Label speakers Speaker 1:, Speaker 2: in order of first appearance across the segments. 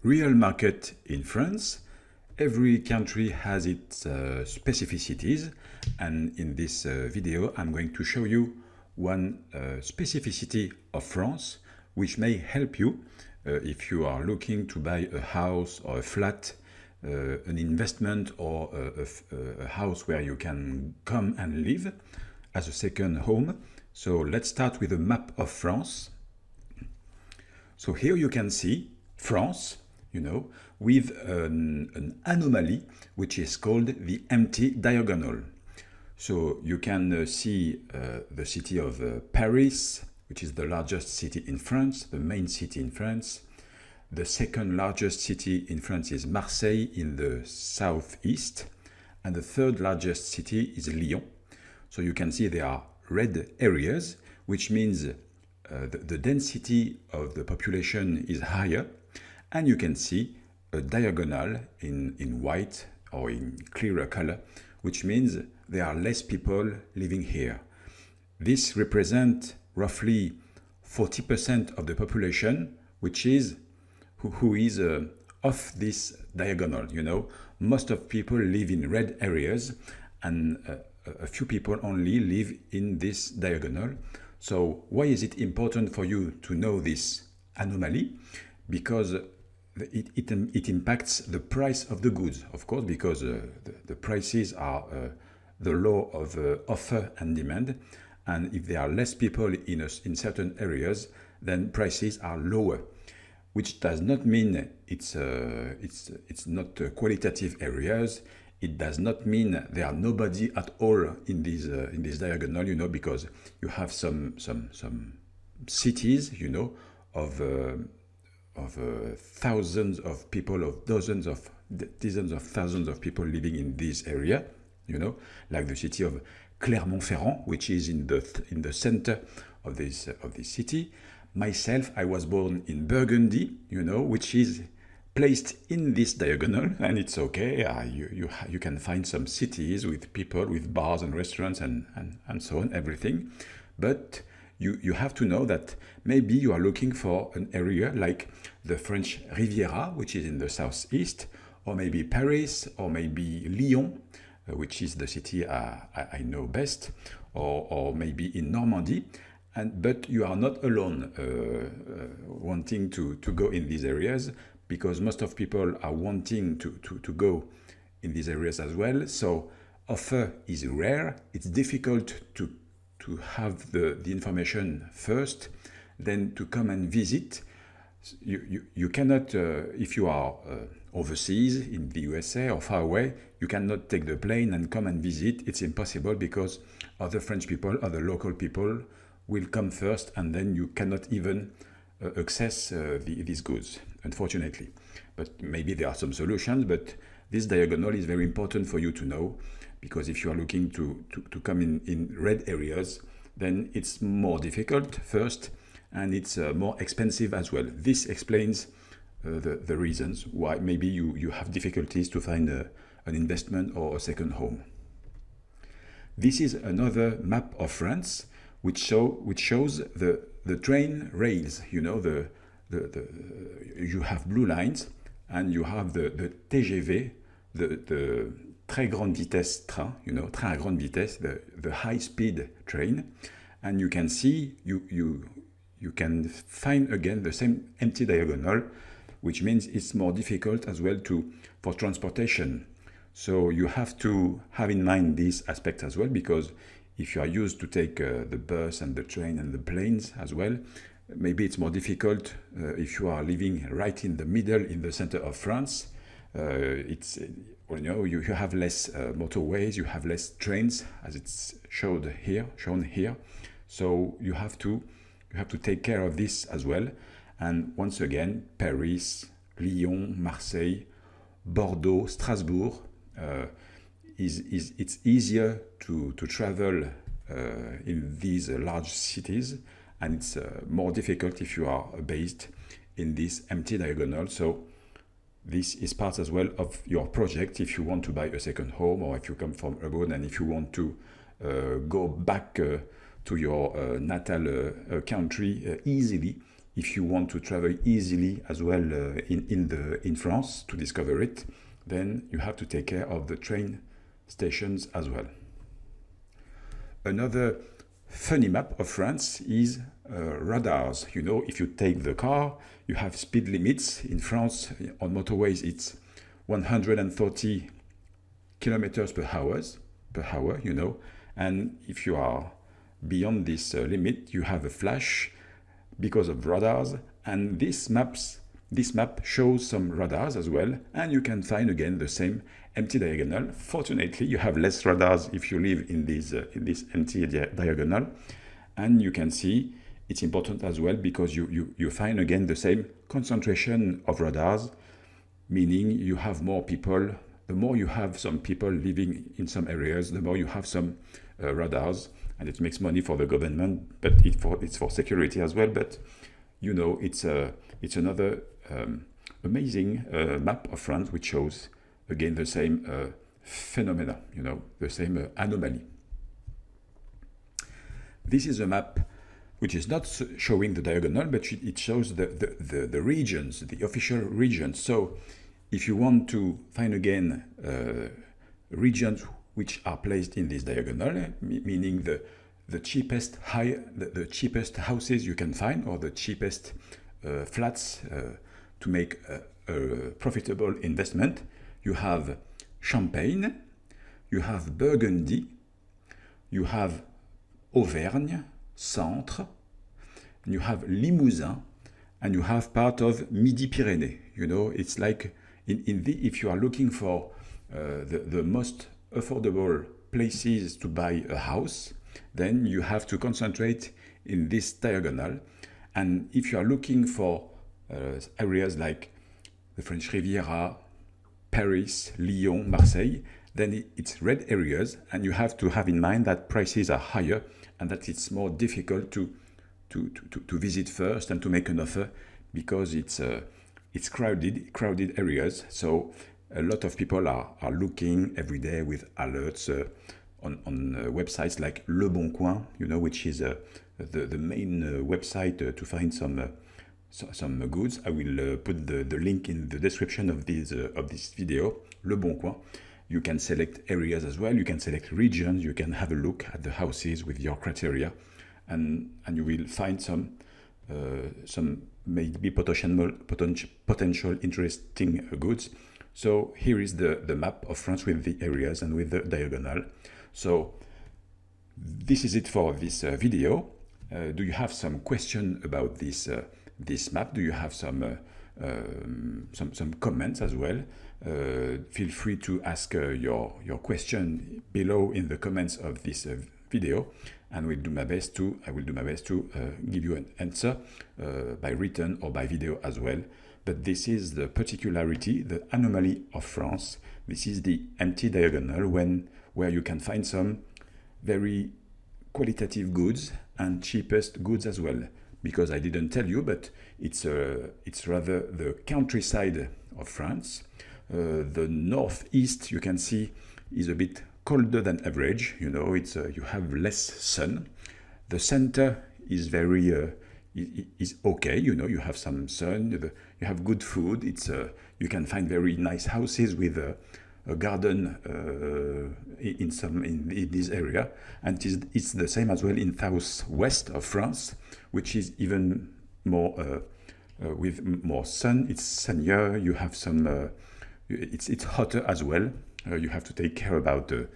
Speaker 1: real market in France. Every country has its specificities, and in this video I'm going to show you one specificity of France which may help you if you are looking to buy a house or a flat, an investment, or a house where you can come and live as a second home. So let's start with a map of France. So here you can see France, with an anomaly which is called the empty diagonal. So you can see the city of Paris, which is the largest city in France, the main city in France. The second largest city in France is Marseille in the southeast, and the third largest city is Lyon. So you can see there are red areas, which means the density of the population is higher, and you can see a diagonal in white or in clearer color, which means there are less people living here. This represents roughly 40% of the population, which is who is off this diagonal. Most of people live in red areas, and a few people only live in this diagonal. So why is it important for you to know this anomaly? Because it impacts the price of the goods, of course, because the prices are the law of offer and demand, and if there are less people in certain areas, then prices are lower, which does not mean it's not qualitative areas. It does not mean there are nobody at all in this diagonal, because you have some cities, of thousands of people, of dozens of thousands of people living in this area, like the city of Clermont-Ferrand, which is in the center of this city. Myself, I was born in Burgundy, which is placed in this diagonal, and it's okay. You can find some cities with people, with bars and restaurants and so on, everything. But you have to know that maybe you are looking for an area like the French Riviera, which is in the southeast, or maybe Paris, or maybe Lyon, which is the city I know best, or maybe in Normandy. But you are not alone wanting to go in these areas, because most of people are wanting to go in these areas as well. So offer is rare. It's difficult to have the information first, then to come and visit. You cannot, if you are overseas in the USA or far away, you cannot take the plane and come and visit. It's impossible, because other French people, other local people will come first, and then you cannot even access these goods, unfortunately. But maybe there are some solutions, but this diagonal is very important for you to know, because if you are looking to come in red areas, then it's more difficult first, and it's more expensive as well. This explains the reasons why maybe you have difficulties to find an investment or a second home. This is another map of France, which shows the train rails. You have blue lines, and you have the TGV, the très grande vitesse train, train à grande vitesse, the high-speed train, and you can see you can find again the same empty diagonal, which means it's more difficult as well for transportation. So you have to have in mind this aspect as well, because if you are used to take the bus and the train and the planes as well, maybe it's more difficult if you are living right in the middle, in the center of France. You have less motorways, you have less trains, as it's shown here. So you have to take care of this as well. And once again, Paris, Lyon, Marseille, Bordeaux, Strasbourg. It's easier to travel in these large cities, and it's more difficult if you are based in this empty diagonal. So this is part as well of your project if you want to buy a second home, or if you come from abroad and if you want to go back to your natal country easily. if you want to travel easily as well in France to discover it, then you have to take care of the train stations as well. Another funny map of France is radars. You know, if you take the car, you have speed limits. In France, on motorways, it's 130 kilometers per hour, you know. And if you are beyond this limit, you have a flash because of radars. And this map shows some radars as well. And you can find again the same empty diagonal. Fortunately, you have less radars if you live in this empty diagonal. And you can see it's important as well because you find again the same concentration of radars, meaning you have more people. The more you have some people living in some areas, the more you have some radars, and it makes money for the government, but it's for security as well. But you know, it's another amazing map of France which shows again the same phenomena, you know, the same anomaly. This is a map which is not showing the diagonal, but it shows the regions, the official regions. So if you want to find again regions which are placed in this diagonal, meaning the cheapest houses you can find, or the cheapest flats to make a profitable investment, you have Champagne, you have Burgundy, you have Auvergne, Centre, and you have Limousin, and you have part of Midi-Pyrénées. You know, it's like if you are looking for the most affordable places to buy a house, then you have to concentrate in this diagonal. And if you are looking for areas like the French Riviera, Paris, Lyon, Marseille, then it's red areas, and you have to have in mind that prices are higher and that it's more difficult to visit first and to make an offer because it's crowded areas. So a lot of people are looking every day with alerts on websites like Le Bon Coin, you know, which is the main website to find some goods. I will put the link in the description of this video. Le Bon Coin. You can select areas as well. You can select regions. You can have a look at the houses with your criteria, and you will find some maybe potential interesting goods. So here is the map of France with the areas and with the diagonal. So this is it for this video. Do you have some question about this map? Do you have some comments as well? Feel free to ask your question below in the comments of this video, and I will do my best to give you an answer by written or by video as well. But this is the particularity, the anomaly of France. This is the empty diagonal where you can find some very qualitative goods and cheapest goods as well. Because I didn't tell you, but it's rather the countryside of France. The northeast, you can see, is a bit colder than average. You know, you have less sun. The center is very is okay. You know, you have some sun. You have good food. You can find very nice houses with a garden in this area, and it's the same as well in southwest of France, which is even more with more sun. It's sunnier. You have some. It's hotter as well. You have to take care about the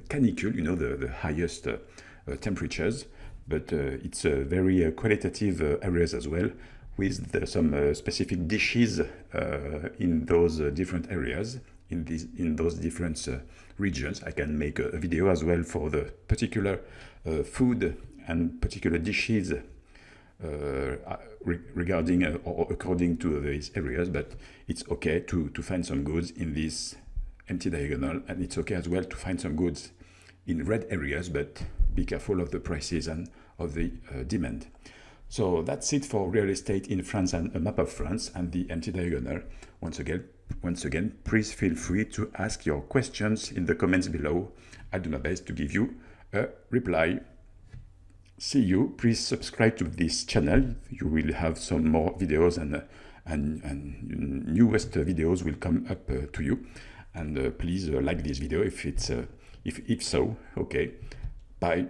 Speaker 1: canicule. You know, the highest temperatures, but it's very qualitative areas as well, with some specific dishes in those different areas. In those different regions. I can make a video as well for the particular food and particular dishes regarding or according to these areas, but it's okay to find some goods in this empty diagonal, and it's okay as well to find some goods in red areas, but be careful of the prices and of the demand. So that's it for real estate in France and a map of France and the empty diagonal. Once again, please feel free to ask your questions in the comments below. I'll do my best to give you a reply. see you. Please subscribe to this channel. You will have some more videos, and newest videos will come up to you. And please like this video if it's if so. Okay, bye.